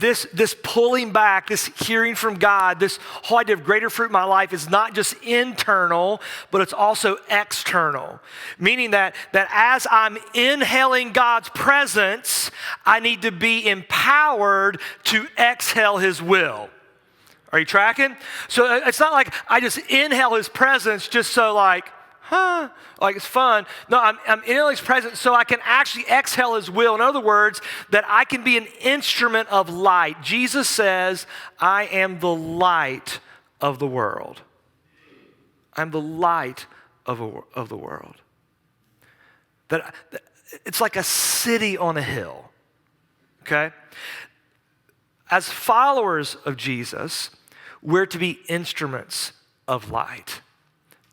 this pulling back, this hearing from God, this whole idea of greater fruit in my life is not just internal, but it's also external. Meaning that as I'm inhaling God's presence, I need to be empowered to exhale his will. Are you tracking? So it's not like I just inhale his presence just so like it's fun. No, I'm inhaling his presence so I can actually exhale his will. In other words, that I can be an instrument of light. Jesus says, I am the light of the world. I'm the light of the world. That it's like a city on a hill, okay? As followers of Jesus, we're to be instruments of light.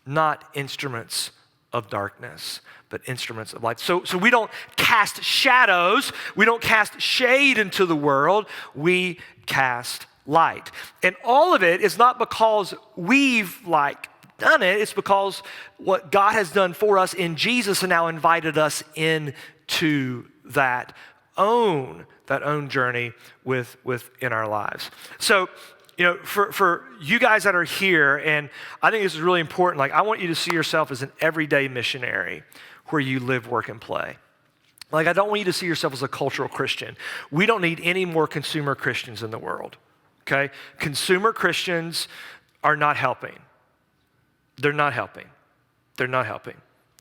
Not instruments of darkness, but instruments of light. So we don't cast shadows. We don't cast shade into the world. We cast light. And all of it is not because we've done it. It's because what God has done for us in Jesus and now invited us into that own journey within our lives. So, for you guys that are here, and I think this is really important, I want you to see yourself as an everyday missionary where you live, work, and play. I don't want you to see yourself as a cultural Christian. We don't need any more consumer Christians in the world, okay? Consumer Christians are not helping. They're not helping.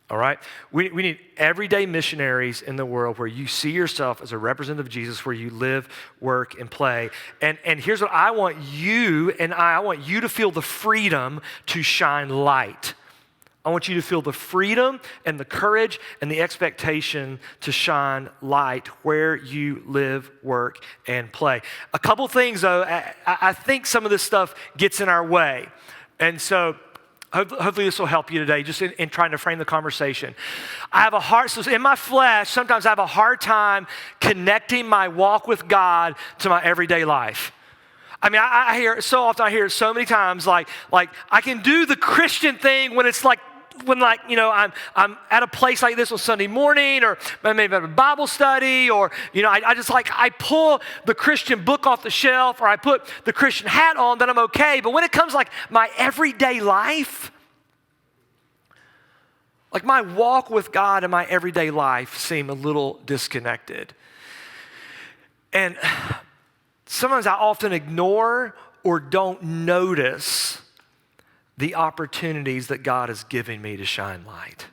All right? We need everyday missionaries in the world where you see yourself as a representative of Jesus, where you live, work, and play. And here's what I want you I want you to feel the freedom to shine light. I want you to feel the freedom and the courage and the expectation to shine light where you live, work, and play. A couple things, though, I think some of this stuff gets in our way. And so hopefully this will help you today, just in trying to frame the conversation. So in my flesh, sometimes I have a hard time connecting my walk with God to my everyday life. I mean, I hear it so often, I hear it so many times, like I can do the Christian thing when it's I'm at a place like this on Sunday morning, or maybe at a Bible study, or, I pull the Christian book off the shelf, or I put the Christian hat on, then I'm okay. But when it comes my everyday life, my walk with God and my everyday life seem a little disconnected. And sometimes I often ignore or don't notice the opportunities that God is giving me to shine light.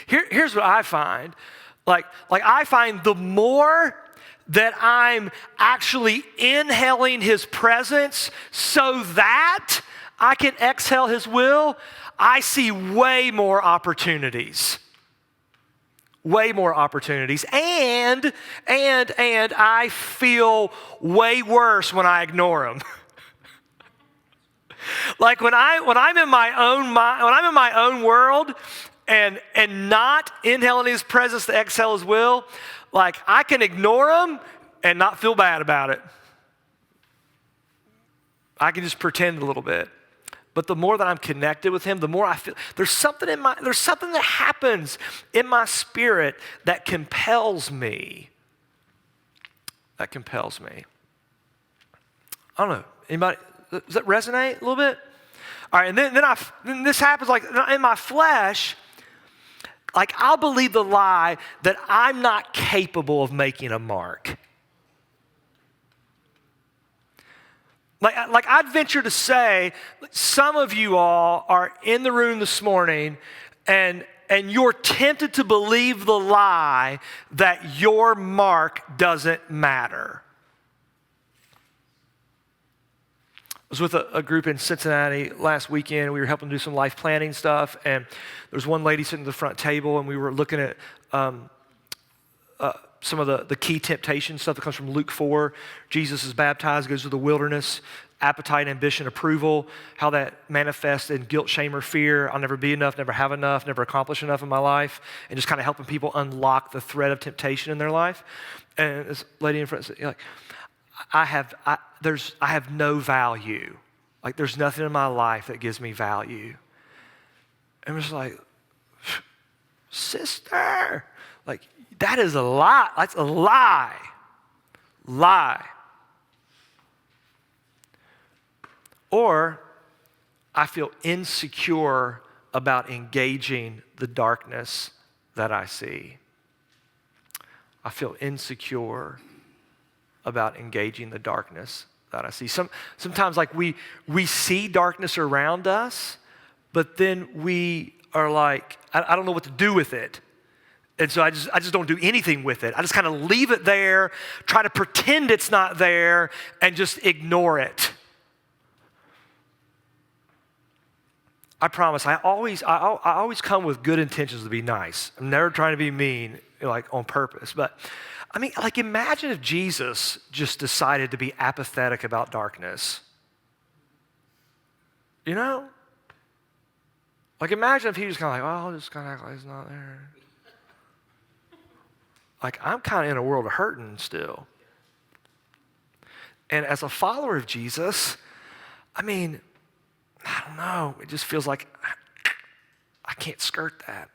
Here's what I find. I find the more that I'm actually inhaling his presence so that I can exhale his will, I see way more opportunities. Way more opportunities. And I feel way worse when I ignore them. When I'm in my own mind, when I'm in my own world and not inhaling his presence to exhale his will, I can ignore him and not feel bad about it. I can just pretend a little bit. But the more that I'm connected with him, the more I feel there's something that happens in my spirit that compels me. I don't know. Anybody? Does that resonate a little bit? All right, and then this happens in my flesh, I'll believe the lie that I'm not capable of making a mark. I'd venture to say, some of you all are in the room this morning and you're tempted to believe the lie that your mark doesn't matter. I was with a group in Cincinnati last weekend. We were helping do some life planning stuff, and there was one lady sitting at the front table, and we were looking at some of the key temptation stuff that comes from Luke 4. Jesus is baptized, goes to the wilderness, appetite, ambition, approval, how that manifests in guilt, shame, or fear. I'll never be enough, never have enough, never accomplish enough in my life, and just kind of helping people unlock the thread of temptation in their life. And this lady in front said, I have no value. There's nothing in my life that gives me value. And I'm just sister, that is a lie. That's a lie. lie. Or I feel insecure about engaging the darkness that I see. I feel insecure about engaging the darkness that I see. Sometimes like we see darkness around us, but then we are like, I don't know what to do with it. And so I just don't do anything with it. I just kind of leave it there, try to pretend it's not there, and just ignore it. I promise, I always come with good intentions to be nice. I'm never trying to be mean, like on purpose. But I mean, like imagine if Jesus just decided to be apathetic about darkness. You know? Like imagine if he was kind of like, oh, I'll just kind of act like it's not there. Like I'm kind of in a world of hurting still. And as a follower of Jesus, I mean, I don't know. It just feels like I can't skirt that.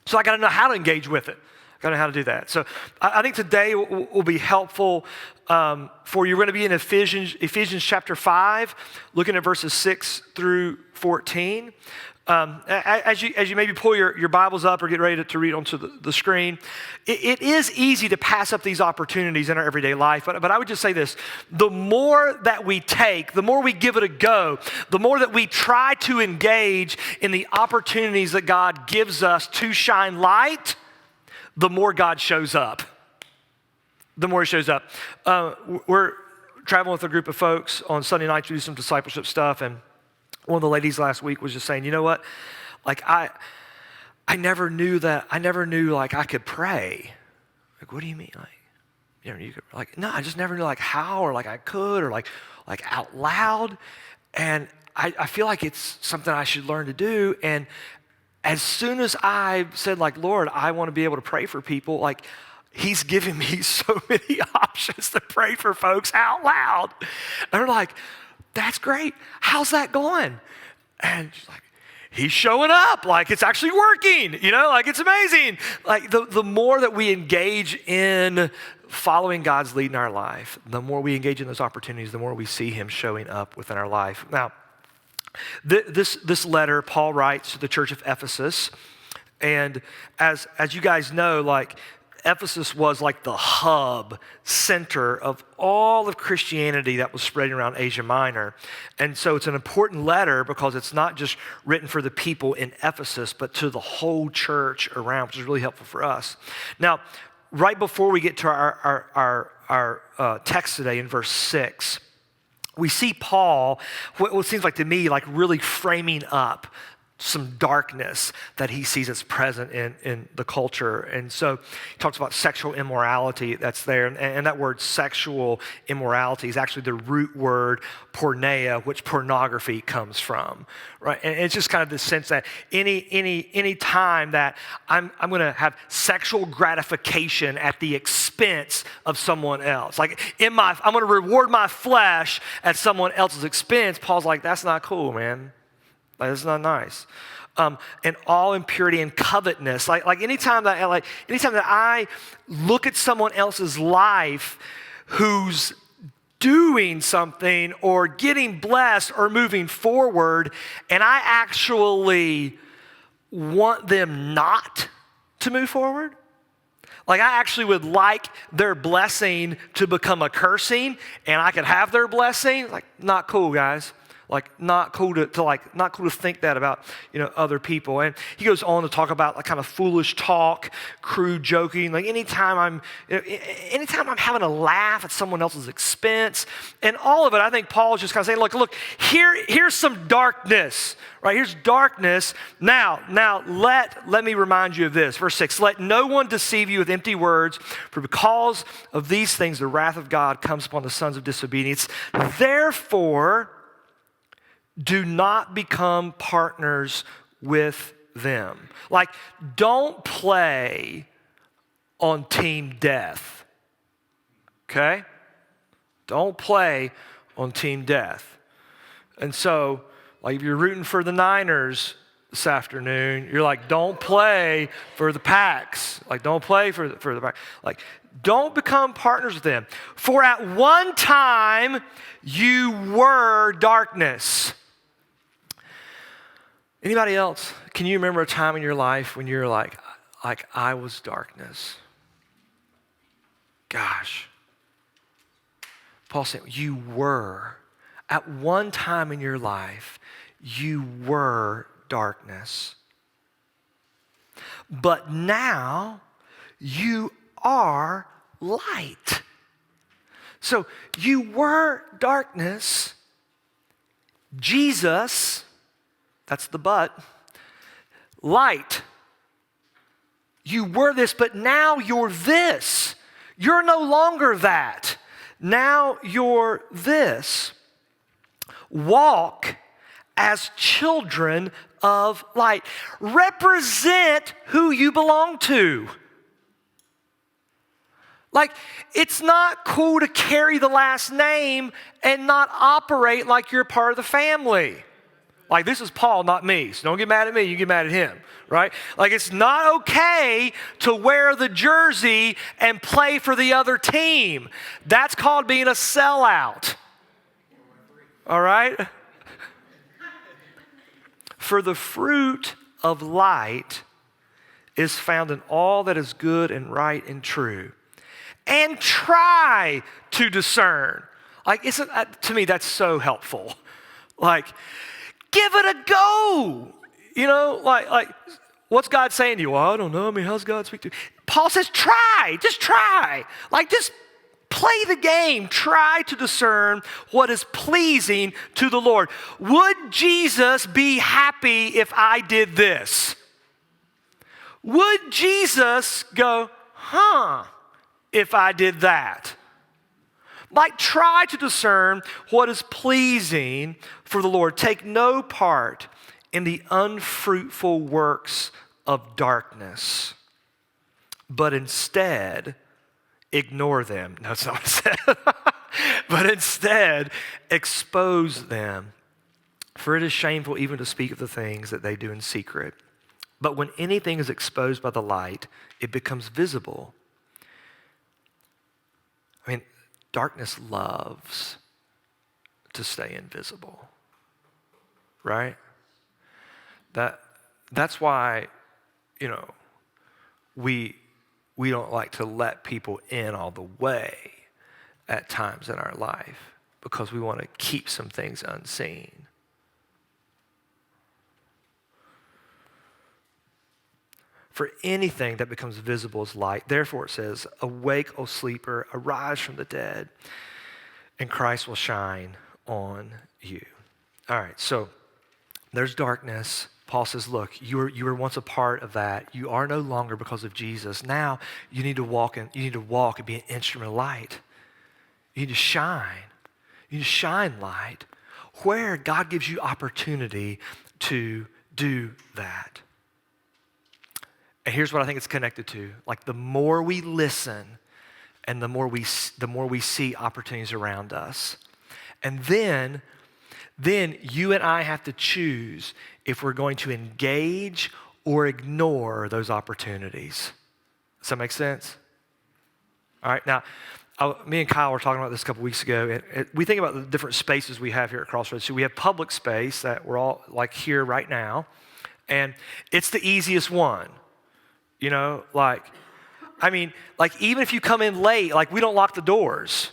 So I got to know how to engage with it. I got to know how to do that. So I think today will be helpful for you. We're going to be in Ephesians chapter 5, looking at verses 6 through 14. As you maybe pull your Bibles up or get ready to read onto the screen, it is easy to pass up these opportunities in our everyday life. But I would just say this, the more that we take, the more we give it a go, the more that we try to engage in the opportunities that God gives us to shine light, the more God shows up. The more he shows up. We're traveling with a group of folks on Sunday nights to do some discipleship stuff, and one of the ladies last week was just saying, you know what? Like I never knew like I could pray. Like, what do you mean? Like, you know, you could like, no, I just never knew like how or like I could or like out loud. And I feel like it's something I should learn to do. And as soon as I said like, Lord, I want to be able to pray for people, like he's giving me so many options to pray for folks out loud. And we're like, that's great. How's that going? And she's like, he's showing up. Like it's actually working. You know, like it's amazing. Like the more that we engage in following God's lead in our life, the more we engage in those opportunities, the more we see him showing up within our life. Now, this letter Paul writes to the church of Ephesus. And as you guys know, like Ephesus was like the hub center of all of Christianity that was spreading around Asia Minor. And so it's an important letter because it's not just written for the people in Ephesus, but to the whole church around, which is really helpful for us. Now, right before we get to our text today in verse 6, we see Paul, what seems like to me, like really framing up some darkness that he sees that's present in the culture. And so he talks about sexual immorality that's there. And that word sexual immorality is actually the root word porneia, which pornography comes from, right? And it's just kind of this sense that any time that I'm going to have sexual gratification at the expense of someone else, like I'm going to reward my flesh at someone else's expense, Paul's like, that's not cool, man. Like, that's not nice. And all impurity and covetousness. Like anytime that I look at someone else's life who's doing something or getting blessed or moving forward, and I actually want them not to move forward, like I actually would like their blessing to become a cursing, and I could have their blessing, like not cool, guys. Like not cool to think that about, you know, other people. And he goes on to talk about like kind of foolish talk, crude joking. Like anytime I'm having a laugh at someone else's expense, and all of it, I think Paul's just kind of saying, look, here's some darkness, right? Here's darkness. Now let me remind you of this. Verse 6, let no one deceive you with empty words, for because of these things the wrath of God comes upon the sons of disobedience. Therefore, do not become partners with them. Like, don't play on team death, okay? Don't play on team death. And so, like if you're rooting for the Niners, this afternoon. You're like, don't play for the Packs. Like, don't play for the Packs. Like, don't become partners with them. For at one time, you were darkness. Anybody else? Can you remember a time in your life when you're like I was darkness? Gosh. Paul said, you were. At one time in your life, you were darkness. But now, you are light. So, you were darkness. Jesus, that's the but, light. You were this, but now you're this. You're no longer that. Now you're this. Walk as children of light. Represent who you belong to. Like, it's not cool to carry the last name and not operate like you're part of the family. Like, this is Paul, not me. So don't get mad at me, you get mad at him, right? Like, it's not okay to wear the jersey and play for the other team. That's called being a sellout. All right? For the fruit of light is found in all that is good and right and true. And try to discern. Like, to me, that's so helpful. Like, give it a go. You know, like, what's God saying to you? Well, I don't know. I mean, how's God speak to you? Paul says, try. Just try. Like, just play the game. Try to discern what is pleasing to the Lord. Would Jesus be happy if I did this? Would Jesus go, if I did that? Like, try to discern what is pleasing for the Lord. Take no part in the unfruitful works of darkness, but instead ignore them. No, that's not what I said. But instead expose them. For it is shameful even to speak of the things that they do in secret. But when anything is exposed by the light, it becomes visible. I mean, darkness loves to stay invisible, right? That's why, you know, we don't like to let people in all the way at times in our life because we want to keep some things unseen. For anything that becomes visible is light. Therefore, it says, awake, O sleeper, arise from the dead, and Christ will shine on you. All right, so there's darkness. Paul says, look, you were once a part of that. You are no longer because of Jesus. Now you need to walk and be an instrument of light. You need to shine. You need to shine light where God gives you opportunity to do that. And here's what I think it's connected to. Like, the more we listen and the more we see opportunities around us. And then you and I have to choose if we're going to engage or ignore those opportunities. Does that make sense? All right, now, me and Kyle were talking about this a couple weeks ago, and we think about the different spaces we have here at Crossroads. So we have public space that we're all like here right now, and it's the easiest one. You know, even if you come in late, like, we don't lock the doors.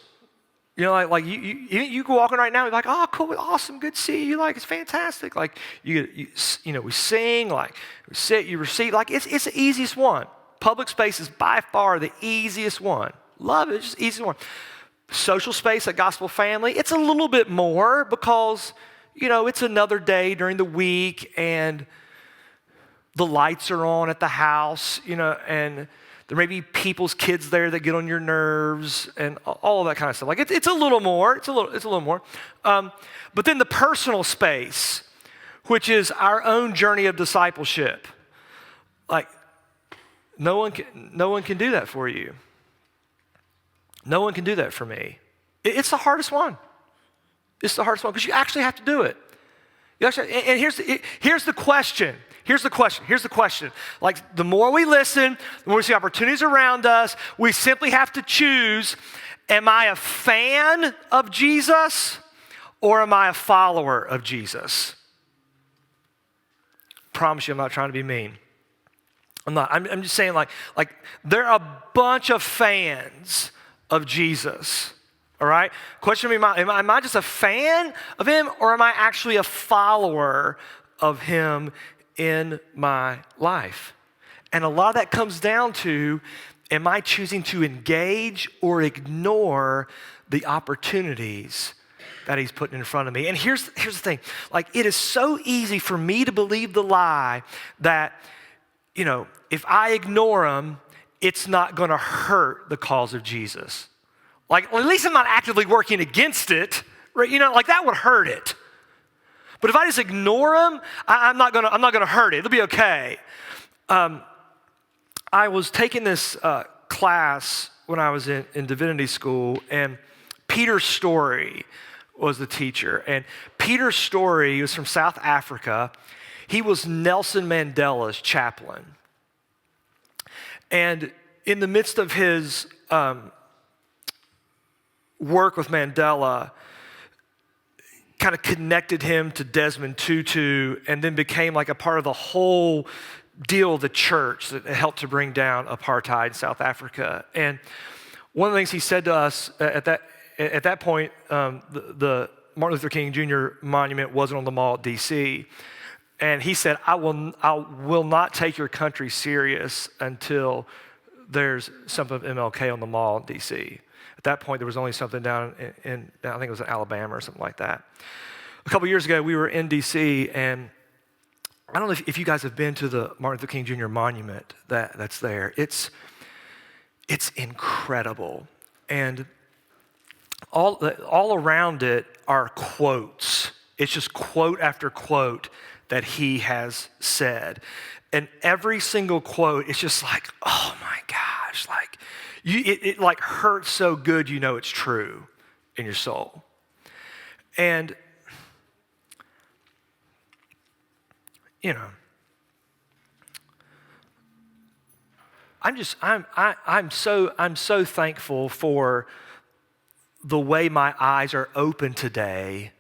You know, like you go walking right now, you're like, oh, cool, awesome, good to see you. Like, it's fantastic. Like, we sing, like, we sit, you receive. Like, it's the easiest one. Public space is by far the easiest one. Love it, it's just the easiest one. Social space at Gospel Family, it's a little bit more because, you know, it's another day during the week and the lights are on at the house, you know, and there may be people's kids there that get on your nerves and all of that kind of stuff. Like, it's a little more. It's a little more. But then the personal space, which is our own journey of discipleship. Like, no one can do that for you. No one can do that for me. It's the hardest one. It's the hardest one because you actually have to do it. And here's the question. Here's the question. Like, the more we listen, the more we see opportunities around us, we simply have to choose, am I a fan of Jesus or am I a follower of Jesus? Promise you, I'm not trying to be mean. I'm not. I'm just saying, like there are a bunch of fans of Jesus. All right? Question am I just a fan of him, or am I actually a follower of him in my life? And a lot of that comes down to, am I choosing to engage or ignore the opportunities that he's putting in front of me? And here's the thing. Like, it is so easy for me to believe the lie that, if I ignore him, it's not going to hurt the cause of Jesus. Like, at least I'm not actively working against it, right? Like, that would hurt it. But if I just ignore him, I'm not gonna hurt it. It'll be okay. I was taking this class when I was in divinity school, and Peter Story was the teacher. And Peter Story, he was from South Africa. He was Nelson Mandela's chaplain. And in the midst of his work with Mandela, kind of connected him to Desmond Tutu, and then became like a part of the whole deal of the church that helped to bring down apartheid in South Africa. And one of the things he said to us at that point, the Martin Luther King Jr. monument wasn't on the mall at DC. And he said, I will not take your country serious until there's something of MLK on the mall in DC. At that point, there was only something down in I think it was in Alabama or something like that. A couple years ago, we were in DC, and I don't know if you guys have been to the Martin Luther King Jr. monument that's there. It's incredible. And all around it are quotes. It's just quote after quote that he has said. And every single quote is just like, oh my gosh, like, it like hurts so good it's true in your soul. And, I'm so thankful for the way my eyes are open today,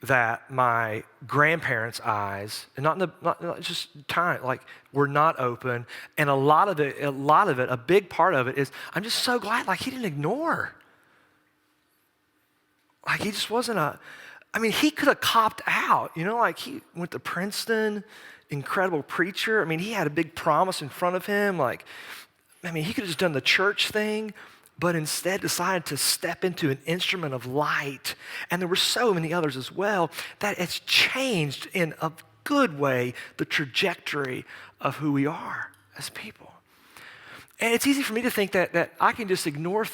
that my grandparents' eyes, and not just time, like, were not open. And a lot of it, a big part of it is, I'm just so glad, like, he didn't ignore. Like, he just wasn't he could have copped out, like, he went to Princeton, incredible preacher. He had a big promise in front of him. Like, he could have just done the church thing, but instead decided to step into an instrument of light. And there were so many others as well, that it's changed in a good way the trajectory of who we are as people. And it's easy for me to think that I can just ignore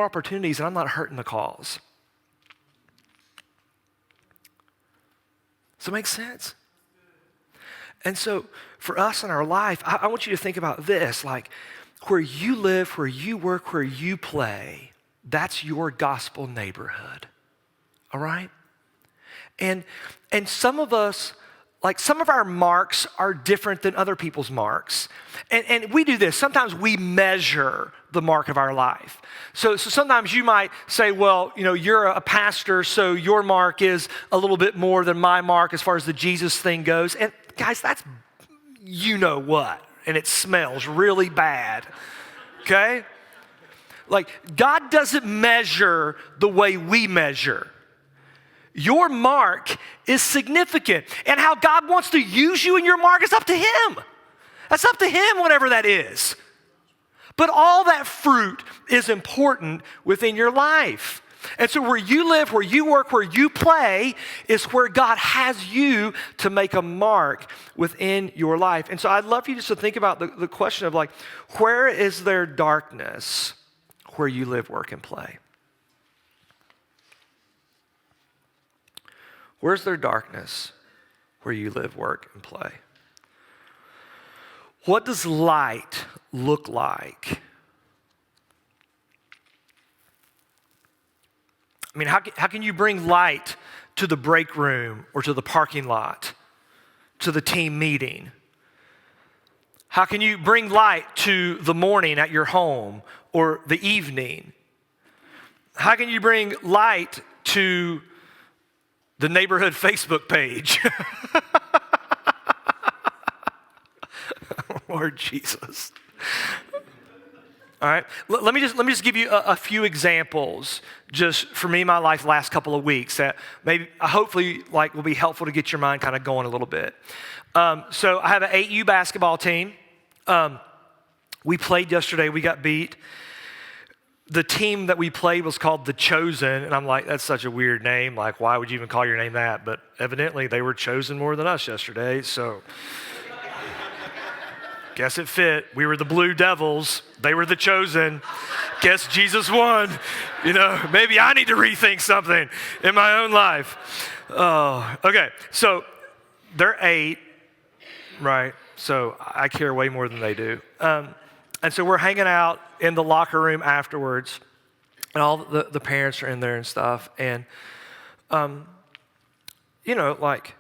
opportunities and I'm not hurting the cause. Does that make sense? And so for us in our life, I want you to think about this, like, where you live, where you work, where you play, that's your gospel neighborhood, all right? And some of us, like, some of our marks are different than other people's marks. And we do this. Sometimes we measure the mark of our life. So sometimes you might say, well, you're a pastor, so your mark is a little bit more than my mark as far as the Jesus thing goes. And guys, that's what. And it smells really bad, okay? Like, God doesn't measure the way we measure. Your mark is significant. And how God wants to use you in your mark is up to him. That's up to him, whatever that is. But all that fruit is important within your life. And so where you live, where you work, where you play is where God has you to make a mark within your life. And so I'd love you just to think about the question of, like, where is there darkness where you live, work, and play? Where's there darkness where you live, work, and play? What does light look like? I mean, how can you bring light to the break room or to the parking lot, to the team meeting? How can you bring light to the morning at your home or the evening? How can you bring light to the neighborhood Facebook page? Lord Jesus. All right, let me just give you a few examples just for me in my life the last couple of weeks that maybe hopefully like will be helpful to get your mind kind of going a little bit. So I have an 8U basketball team. We played yesterday. We got beat. The team that we played was called The Chosen, and I'm like, that's such a weird name. Like, why would you even call your name that? But evidently, they were chosen more than us yesterday, so guess it fit. We were the Blue Devils. They were the Chosen. Guess Jesus won. You know, maybe I need to rethink something in my own life. Oh, okay. So they're 8, right? So I care way more than they do. And so we're hanging out in the locker room afterwards, and all the parents are in there and stuff. And, you know, like,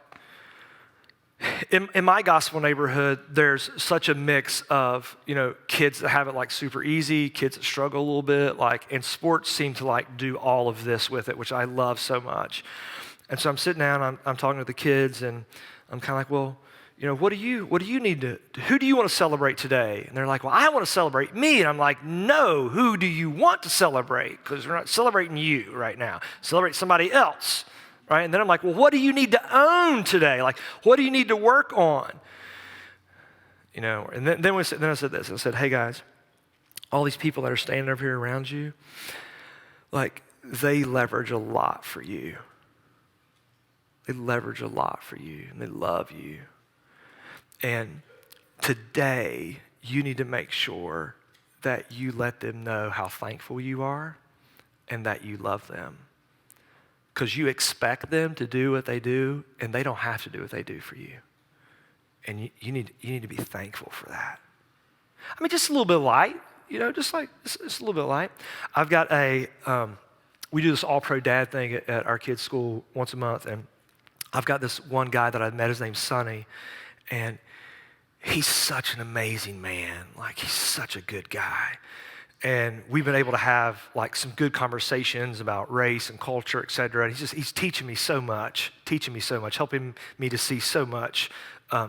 in my gospel neighborhood, there's such a mix of, you know, kids that have it like super easy, kids that struggle a little bit, like, and sports seem to like do all of this with it, which I love so much. And so I'm sitting down, I'm talking to the kids, and I'm kind of like, well, you know, what do you need to, who do you want to celebrate today? And they're like, well, I want to celebrate me. And I'm like, no, who do you want to celebrate? Because we're not celebrating you right now. Celebrate somebody else. Right? And then I'm like, well, what do you need to own today? Like, what do you need to work on? You know, and then I said this. I said, hey, guys, all these people that are standing over here around you, like, they leverage a lot for you. They leverage a lot for you, and they love you. And today, you need to make sure that you let them know how thankful you are and that you love them. Because you expect them to do what they do, and they don't have to do what they do for you. And you need to be thankful for that. I mean, just a little bit light, you know, just a little bit light. I've got we do this all-pro dad thing at our kids' school once a month, and I've got this one guy that I've met, his name's Sonny, and he's such an amazing man. Like, he's such a good guy. And we've been able to have like some good conversations about race and culture, et cetera. And he's teaching me so much, helping me to see so much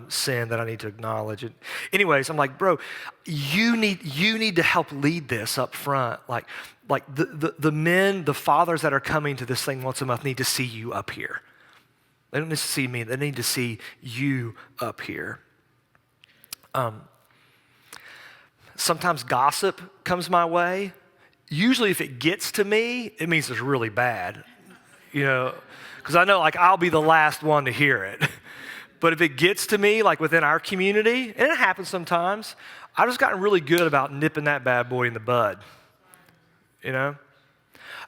sin that I need to acknowledge. And anyways, I'm like, bro, you need to help lead this up front. Like the men, the fathers that are coming to this thing once a month need to see you up here. They don't need to see me. They need to see you up here. Sometimes gossip comes my way. Usually if it gets to me, it means it's really bad, you know, because I know like I'll be the last one to hear it. But if it gets to me, like within our community, and it happens sometimes, I've just gotten really good about nipping that bad boy in the bud, you know.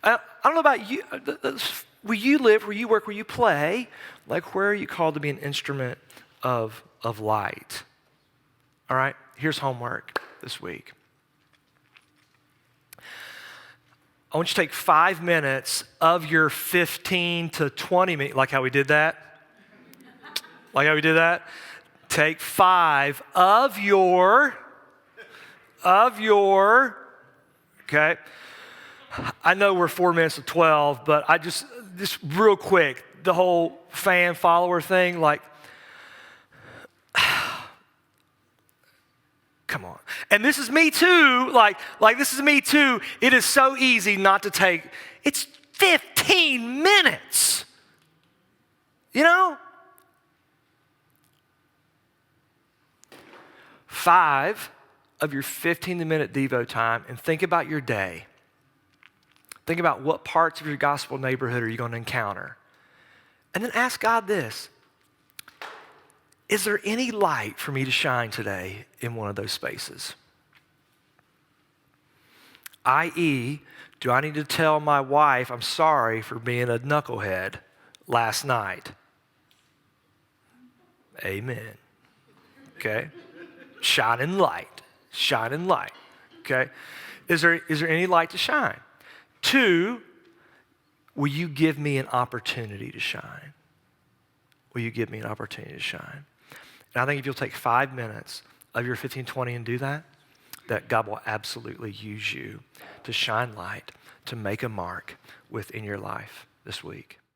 I don't know about you, where you live, where you work, where you play, like where are you called to be an instrument of light? All right, here's homework this week. I want you to take 5 minutes of your 15 to 20 minutes, like how we did that? Take 5 of your, okay? I know we're 4 minutes to 12, but I just real quick, the whole fan follower thing, like, come on. And this is me too, like this is me too. It is so easy not to take, it's 15 minutes, you know? 5 of your 15-minute Devo time, and think about your day. Think about what parts of your gospel neighborhood are you going to encounter. And then ask God this: is there any light for me to shine today in one of those spaces? I.e., do I need to tell my wife I'm sorry for being a knucklehead last night? Amen. Okay? Shining light. Okay? Is there any light to shine? 2, will you give me an opportunity to shine? Will you give me an opportunity to shine? And I think if you'll take 5 minutes of your 15-20 and do that, that God will absolutely use you to shine light, to make a mark within your life this week.